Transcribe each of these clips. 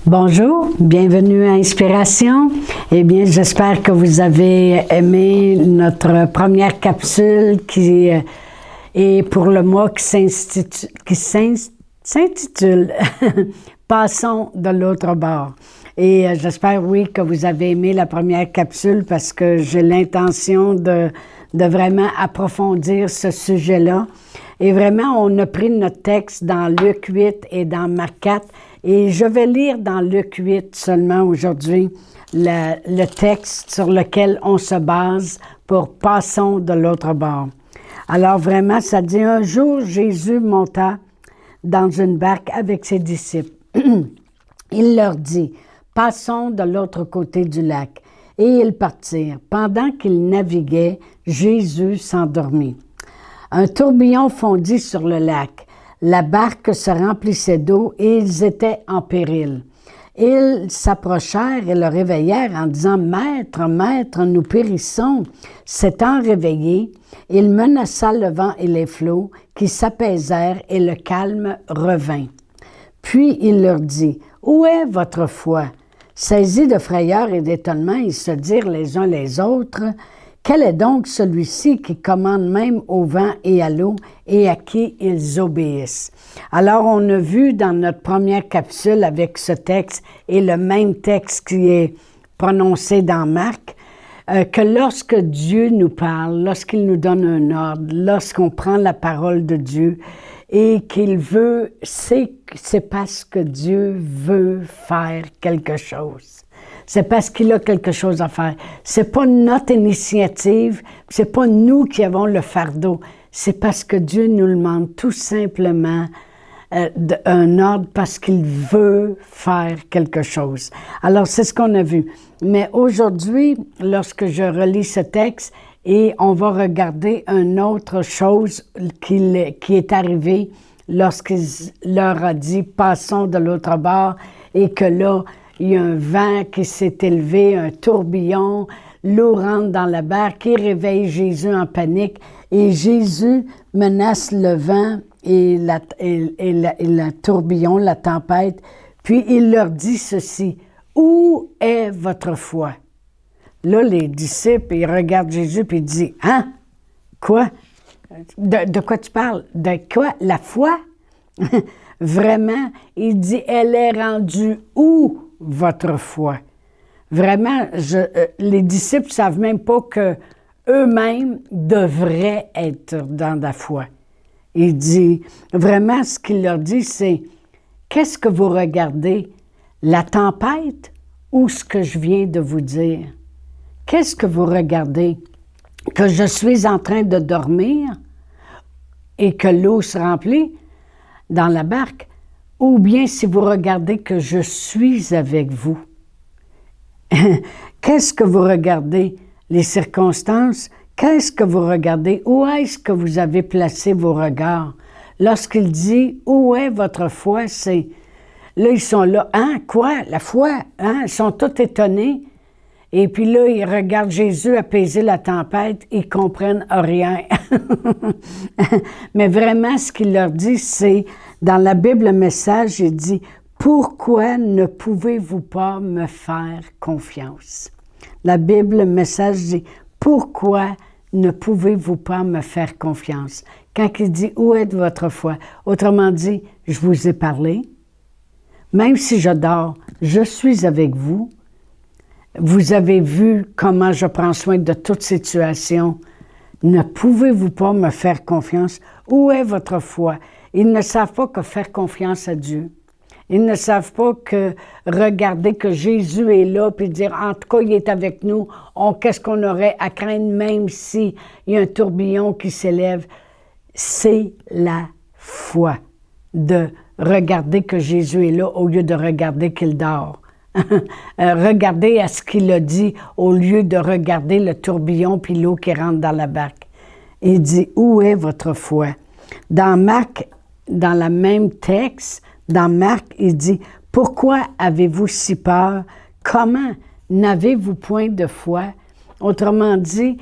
Bonjour, bienvenue à Inspiration. Eh bien, j'espère que vous avez aimé notre première capsule qui est pour le mois qui s'intitule Passons de l'autre bord. Et j'espère, oui, que vous avez aimé la première capsule parce que j'ai l'intention de vraiment approfondir ce sujet-là. Et vraiment, on a pris notre texte dans Luc 8 et dans Marc 4. Et je vais lire dans Luc 8 seulement aujourd'hui le texte sur lequel on se base pour Passons de l'autre bord. Alors vraiment, ça dit, un jour, Jésus monta dans une barque avec ses disciples. Il leur dit, passons de l'autre côté du lac. Et ils partirent. Pendant qu'ils naviguaient, Jésus s'endormit. Un tourbillon fondit sur le lac. La barque se remplissait d'eau et ils étaient en péril. Ils s'approchèrent et le réveillèrent en disant « Maître, Maître, nous périssons ». S'étant réveillé, il menaça le vent et les flots qui s'apaisèrent et le calme revint. Puis il leur dit « Où est votre foi ?» Saisis de frayeur et d'étonnement, ils se dirent les uns les autres « Quel est donc celui-ci qui commande même au vent et à l'eau et à qui ils obéissent? » Alors, on a vu dans notre première capsule avec ce texte et le même texte qui est prononcé dans Marc, que lorsque Dieu nous parle, lorsqu'il nous donne un ordre, lorsqu'on prend la parole de Dieu et qu'il veut, c'est parce que Dieu veut faire quelque chose. C'est parce qu'il a quelque chose à faire. C'est pas notre initiative, c'est pas nous qui avons le fardeau. C'est parce que Dieu nous le demande tout simplement un ordre parce qu'il veut faire quelque chose. Alors, c'est ce qu'on a vu. Mais aujourd'hui, lorsque je relis ce texte, et on va regarder une autre chose qui est arrivée lorsqu'il leur a dit « Passons de l'autre bord » et que là, il y a un vent qui s'est élevé, un tourbillon, l'eau rentre dans la barque, il réveille Jésus en panique et Jésus menace le vent et le tourbillon, la tempête, puis il leur dit ceci, « Où est votre foi? » Là, les disciples, ils regardent Jésus puis ils disent, « Hein? Quoi? De quoi tu parles? De quoi? La foi? » Vraiment, il dit, « Elle est rendue où? Votre foi. » Vraiment, les disciples ne savent même pas qu'eux-mêmes devraient être dans la foi. Il dit, vraiment, ce qu'il leur dit, c'est, qu'est-ce que vous regardez? La tempête ou ce que je viens de vous dire? Qu'est-ce que vous regardez? Que je suis en train de dormir et que l'eau se remplit dans la barque? Ou bien si vous regardez que je suis avec vous. Qu'est-ce que vous regardez? Les circonstances? Qu'est-ce que vous regardez? Où est-ce que vous avez placé vos regards? Lorsqu'il dit « Où est votre foi? » c'est... Là, ils sont là. « Hein? Quoi? La foi? Hein? » Ils sont tous étonnés. Et puis là, ils regardent Jésus apaiser la tempête. Ils comprennent rien. Mais vraiment, ce qu'il leur dit, c'est... Dans la Bible, le message, il dit « Pourquoi ne pouvez-vous pas me faire confiance? » La Bible, le message dit « Pourquoi ne pouvez-vous pas me faire confiance? » Quand il dit « Où est votre foi? » Autrement dit, je vous ai parlé. Même si je dors, je suis avec vous. Vous avez vu comment je prends soin de toute situation. Ne pouvez-vous pas me faire confiance? Où est votre foi? Ils ne savent pas que faire confiance à Dieu. Ils ne savent pas que regarder que Jésus est là, puis dire, en tout cas, il est avec nous, qu'est-ce qu'on aurait à craindre même s'il y a un tourbillon qui s'élève? C'est la foi de regarder que Jésus est là au lieu de regarder qu'il dort. Regarder à ce qu'il a dit au lieu de regarder le tourbillon puis l'eau qui rentre dans la barque. Il dit, où est votre foi? Dans Marc, dans le même texte, dans Marc, il dit, « Pourquoi avez-vous si peur? Comment n'avez-vous point de foi? » Autrement dit,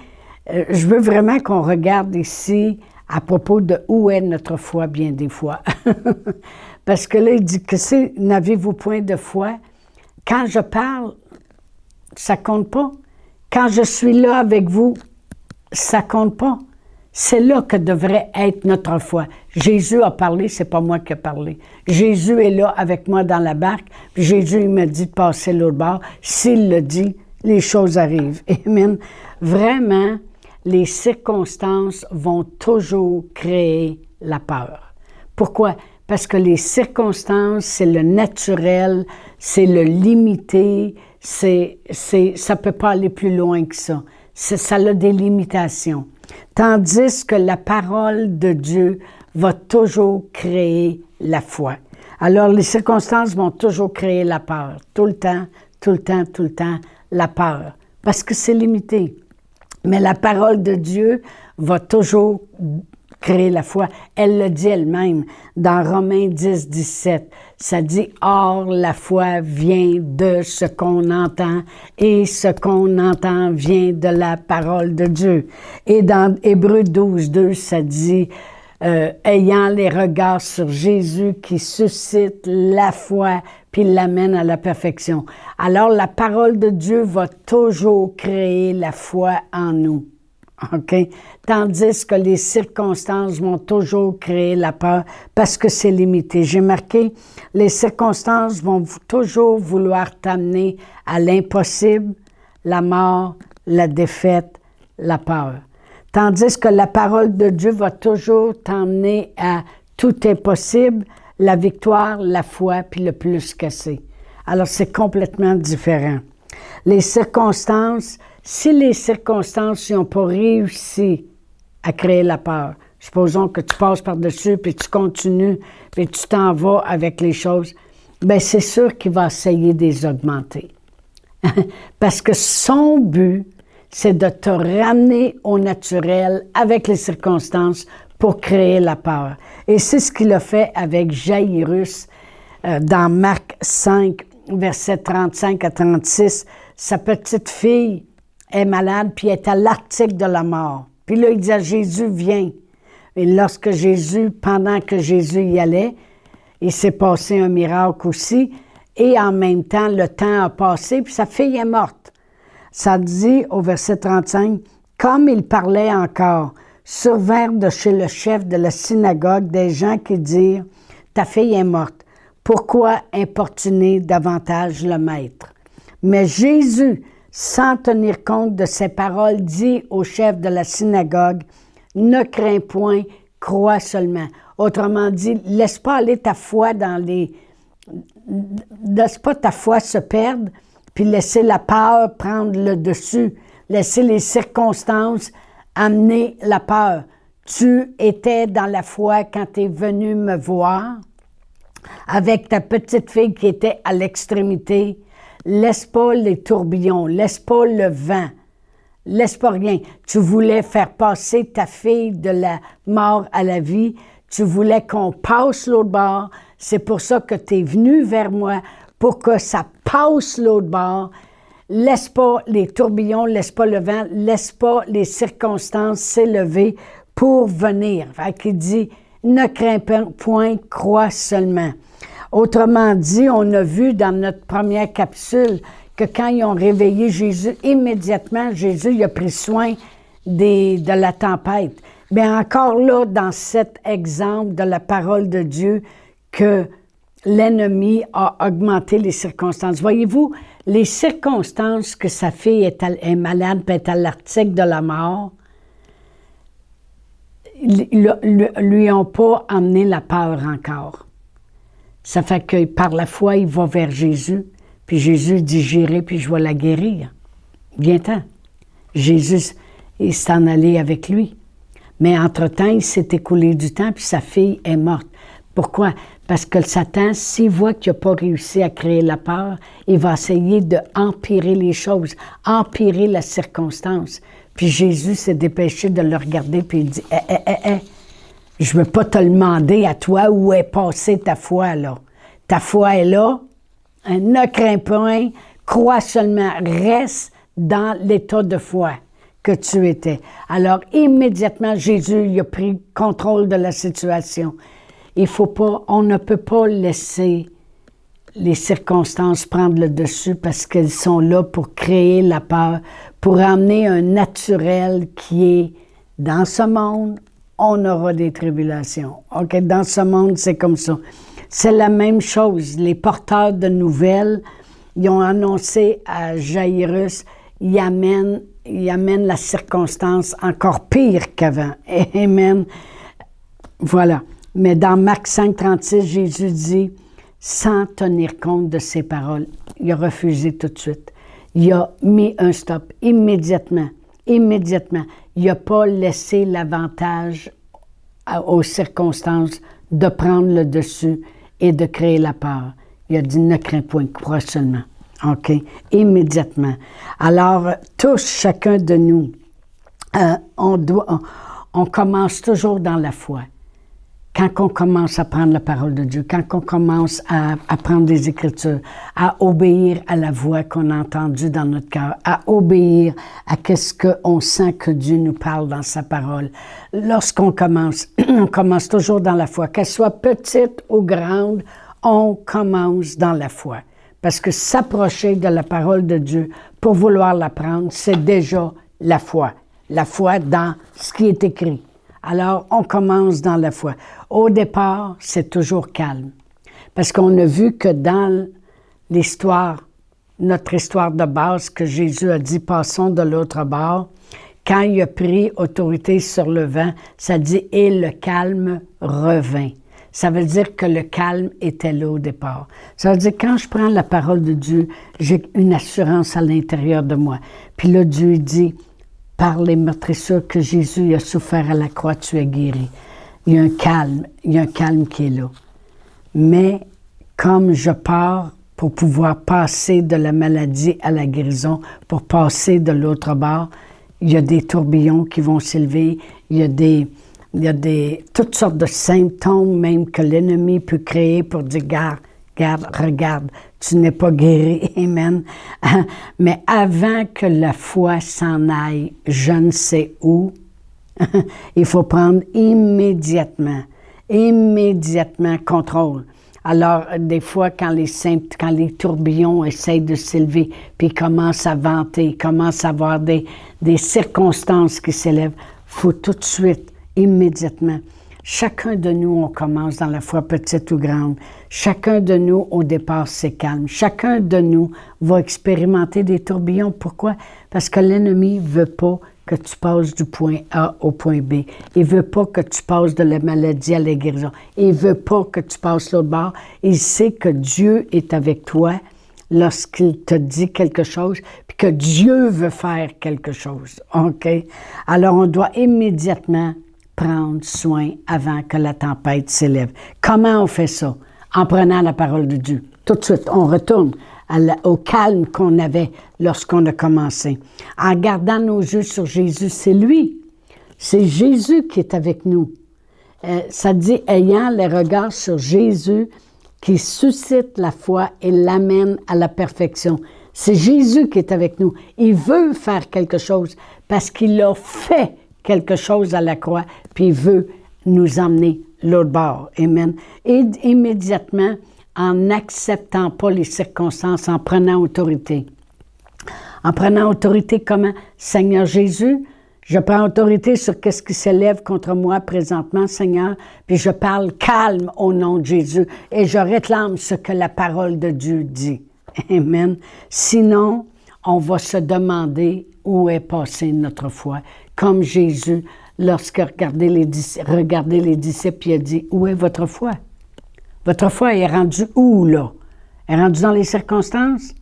je veux vraiment qu'on regarde ici à propos de où est notre foi bien des fois. Parce que là, il dit que c'est « N'avez-vous point de foi? » quand je parle, ça compte pas. Quand je suis là avec vous, ça compte pas. C'est là que devrait être notre foi. Jésus a parlé, c'est pas moi qui ai parlé. Jésus est là avec moi dans la barque, puis Jésus il me dit de passer l'autre bord. S'il le dit, les choses arrivent. Amen. Vraiment, les circonstances vont toujours créer la peur. Pourquoi? Parce que les circonstances, c'est le naturel, c'est le limité, ça ne peut pas aller plus loin que ça. Ça a des limitations. Tandis que la parole de Dieu va toujours créer la foi. Alors, les circonstances vont toujours créer la peur. Tout le temps, tout le temps, tout le temps, la peur. Parce que c'est limité. Mais la parole de Dieu va toujours créer la foi. Elle le dit elle-même dans Romains 10, 17. Ça dit « Or, la foi vient de ce qu'on entend et ce qu'on entend vient de la parole de Dieu. » Et dans Hébreux 12, 2, ça dit ayant les regards sur Jésus qui suscite la foi puis l'amène à la perfection. » Alors, la parole de Dieu va toujours créer la foi en nous. OK? Tandis que les circonstances vont toujours créer la peur parce que c'est limité. J'ai marqué, les circonstances vont toujours vouloir t'amener à l'impossible, la mort, la défaite, la peur. Tandis que la parole de Dieu va toujours t'emmener à tout est possible, la victoire, la foi, puis le plus que c'est. Alors, c'est complètement différent. Les circonstances, si les circonstances n'ont pas réussi à créer la peur, supposons que tu passes par-dessus, puis tu continues, puis tu t'en vas avec les choses, bien, c'est sûr qu'il va essayer de les augmenter. Parce que son but, c'est de te ramener au naturel avec les circonstances pour créer la peur. Et c'est ce qu'il a fait avec Jairus dans Marc 5, versets 35 à 36. Sa petite fille est malade, puis elle est à l'article de la mort. Puis là, il dit à Jésus, viens. Et lorsque Jésus, pendant que Jésus y allait, il s'est passé un miracle aussi, et en même temps, le temps a passé, puis sa fille est morte. Ça dit au verset 35, « Comme il parlait encore, survinrent de chez le chef de la synagogue des gens qui dirent, « Ta fille est morte. Pourquoi importuner davantage le maître? » Mais Jésus, sans tenir compte de ces paroles, dit au chef de la synagogue, « Ne crains point, crois seulement. » Autrement dit, laisse pas aller ta foi dans les... Laisse pas ta foi se perdre, puis laisser la peur prendre le dessus. Laisser les circonstances amener la peur. Tu étais dans la foi quand tu es venu me voir avec ta petite fille qui était à l'extrémité. Laisse pas les tourbillons, laisse pas le vent, laisse pas rien. Tu voulais faire passer ta fille de la mort à la vie. Tu voulais qu'on passe l'autre bord. C'est pour ça que tu es venu vers moi, pour que ça passe l'autre bord. Laisse pas les tourbillons, laisse pas le vent, laisse pas les circonstances s'élever pour venir. Fait qu'il dit, ne crains point, crois seulement. Autrement dit, on a vu dans notre première capsule que quand ils ont réveillé Jésus, immédiatement, Jésus il a pris soin de la tempête. Bien, encore là, dans cet exemple de la parole de Dieu, que l'ennemi a augmenté les circonstances. Voyez-vous, les circonstances que sa fille est malade, peut être à l'article de la mort, lui ont pas amené la peur encore. Ça fait que par la foi, il va vers Jésus, puis Jésus dit, j'irai, puis je vais la guérir. Viens-t'en. Jésus, il s'en allait avec lui. Mais entre-temps, il s'est écoulé du temps, puis sa fille est morte. Pourquoi? Parce que le Satan, s'il voit qu'il n'a pas réussi à créer la peur, il va essayer d'empirer les choses, empirer la circonstance. Puis Jésus s'est dépêché de le regarder, puis il dit, je ne veux pas te demander à toi où est passée ta foi, là. Ta foi est là, ne crains point, crois seulement, reste dans l'état de foi que tu étais. Alors, immédiatement, Jésus il a pris contrôle de la situation. Il faut pas, on ne peut pas laisser les circonstances prendre le dessus parce qu'elles sont là pour créer la peur, pour amener un naturel qui est dans ce monde, on aura des tribulations. OK? Dans ce monde, c'est comme ça. C'est la même chose. Les porteurs de nouvelles, ils ont annoncé à Jairus, ils amènent la circonstance encore pire qu'avant. Amen. Voilà. Mais dans Marc 5, 36, Jésus dit, sans tenir compte de ses paroles, il a refusé tout de suite. Il a mis un stop immédiatement. Immédiatement. Il n'a pas laissé l'avantage aux circonstances de prendre le dessus et de créer la peur. Il a dit, ne crains point, crois seulement. OK? Immédiatement. Alors, tous, chacun de nous, on commence toujours dans la foi. Quand on commence à prendre la parole de Dieu, quand on commence à prendre des Écritures, à obéir à la voix qu'on a entendue dans notre cœur, à obéir à ce qu'on sent que Dieu nous parle dans sa parole. Lorsqu'on commence, on commence toujours dans la foi. Qu'elle soit petite ou grande, on commence dans la foi. Parce que s'approcher de la parole de Dieu pour vouloir l'apprendre, c'est déjà la foi. La foi dans ce qui est écrit. Alors, on commence dans la foi. Au départ, c'est toujours calme. Parce qu'on a vu que dans l'histoire, notre histoire de base, que Jésus a dit « passons de l'autre bord », quand il a pris autorité sur le vent, ça dit « et le calme revint ». Ça veut dire que le calme était là au départ. Ça veut dire que quand je prends la parole de Dieu, j'ai une assurance à l'intérieur de moi. Puis là, Dieu dit « par les meurtrissures que Jésus a souffert à la croix, tu es guéri. » Il y a un calme qui est là. Mais comme je pars pour pouvoir passer de la maladie à la guérison, pour passer de l'autre bord, il y a des tourbillons qui vont s'élever, il y a toutes sortes de symptômes même que l'ennemi peut créer pour dire « regarde, tu n'es pas guéri. » Amen. Mais avant que la foi s'en aille, je ne sais où, il faut prendre immédiatement contrôle. Alors, des fois, quand les tourbillons essayent de s'élever, puis ils commencent à vanter, ils commencent à avoir des circonstances qui s'élèvent, il faut tout de suite, immédiatement. Chacun de nous, on commence dans la foi petite ou grande. Chacun de nous, au départ, c'est calme. Chacun de nous va expérimenter des tourbillons. Pourquoi? Parce que l'ennemi ne veut pas que tu passes du point A au point B. Il ne veut pas que tu passes de la maladie à la guérison. Il ne veut pas que tu passes l'autre bord. Il sait que Dieu est avec toi lorsqu'il te dit quelque chose, puis que Dieu veut faire quelque chose. OK? Alors, on doit immédiatement prendre soin avant que la tempête s'élève. Comment on fait ça? En prenant la parole de Dieu. Tout de suite, on retourne au calme qu'on avait lorsqu'on a commencé. En gardant nos yeux sur Jésus, c'est lui. C'est Jésus qui est avec nous. Ça dit, ayant les regards sur Jésus qui suscite la foi et l'amène à la perfection. C'est Jésus qui est avec nous. Il veut faire quelque chose parce qu'il a fait quelque chose à la croix, puis il veut nous emmener l'autre bord. Amen. Et immédiatement, en n'acceptant pas les circonstances, en prenant autorité. En prenant autorité comment? Seigneur Jésus, je prends autorité sur ce qui s'élève contre moi présentement, Seigneur, puis je parle calme au nom de Jésus et je réclame ce que la parole de Dieu dit. Amen. Sinon, on va se demander où est passée notre foi. Comme Jésus, lorsqu'il regardait les disciples, il a dit, où est votre foi? Votre foi est rendue où, là? Elle est rendue dans les circonstances?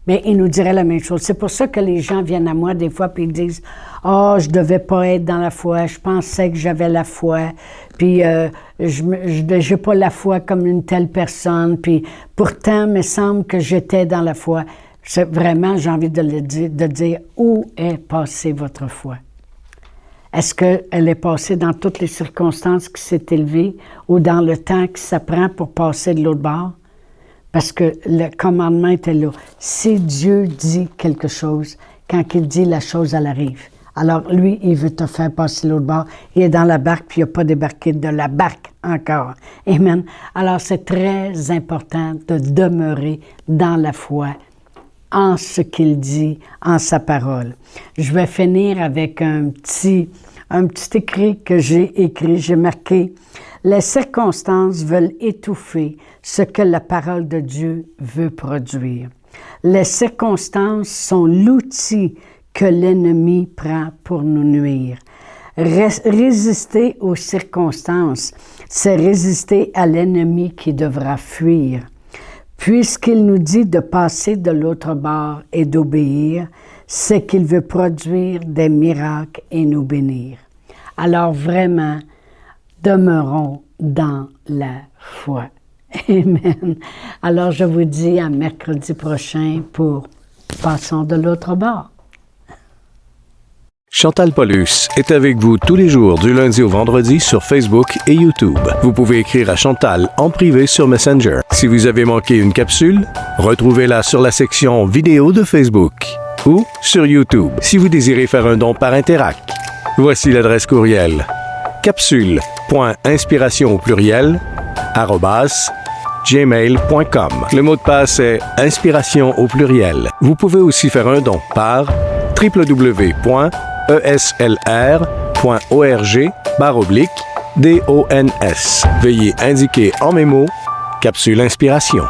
Bien, il nous dirait la même chose. C'est pour ça que les gens viennent à moi des fois puis ils disent « Ah, je ne devais pas être dans la foi, je pensais que j'avais la foi, puis je n'ai pas la foi comme une telle personne, puis pourtant, il me semble que j'étais dans la foi. » Vraiment, j'ai envie de dire où est passée votre foi? Est-ce qu'elle est passée dans toutes les circonstances qui s'est élevées ou dans le temps que ça prend pour passer de l'autre bord? Parce que le commandement était là. Si Dieu dit quelque chose, quand il dit la chose, elle arrive. Alors, lui, il veut te faire passer l'autre bord. Il est dans la barque, puis il n'a pas débarqué de la barque encore. Amen. Alors, c'est très important de demeurer dans la foi, en ce qu'il dit, en sa parole. Je vais finir avec un petit écrit que j'ai écrit. J'ai marqué « Les circonstances veulent étouffer ce que la parole de Dieu veut produire. Les circonstances sont l'outil que l'ennemi prend pour nous nuire. Résister aux circonstances, c'est résister à l'ennemi qui devra fuir. Puisqu'il nous dit de passer de l'autre bord et d'obéir, c'est qu'il veut produire des miracles et nous bénir. Alors vraiment, demeurons dans la foi. Amen. Alors je vous dis à mercredi prochain pour Passons de l'autre bord. Chantal Paulus est avec vous tous les jours du lundi au vendredi sur Facebook et YouTube. Vous pouvez écrire à Chantal en privé sur Messenger. Si vous avez manqué une capsule, retrouvez-la sur la section vidéo de Facebook ou sur YouTube si vous désirez faire un don par Interact. Voici l'adresse courriel capsule.inspiration au pluriel @gmail.com. Le mot de passe est inspiration au pluriel. Vous pouvez aussi faire un don par www.eslr.org/dons. Veuillez indiquer en mémo Capsule Inspiration.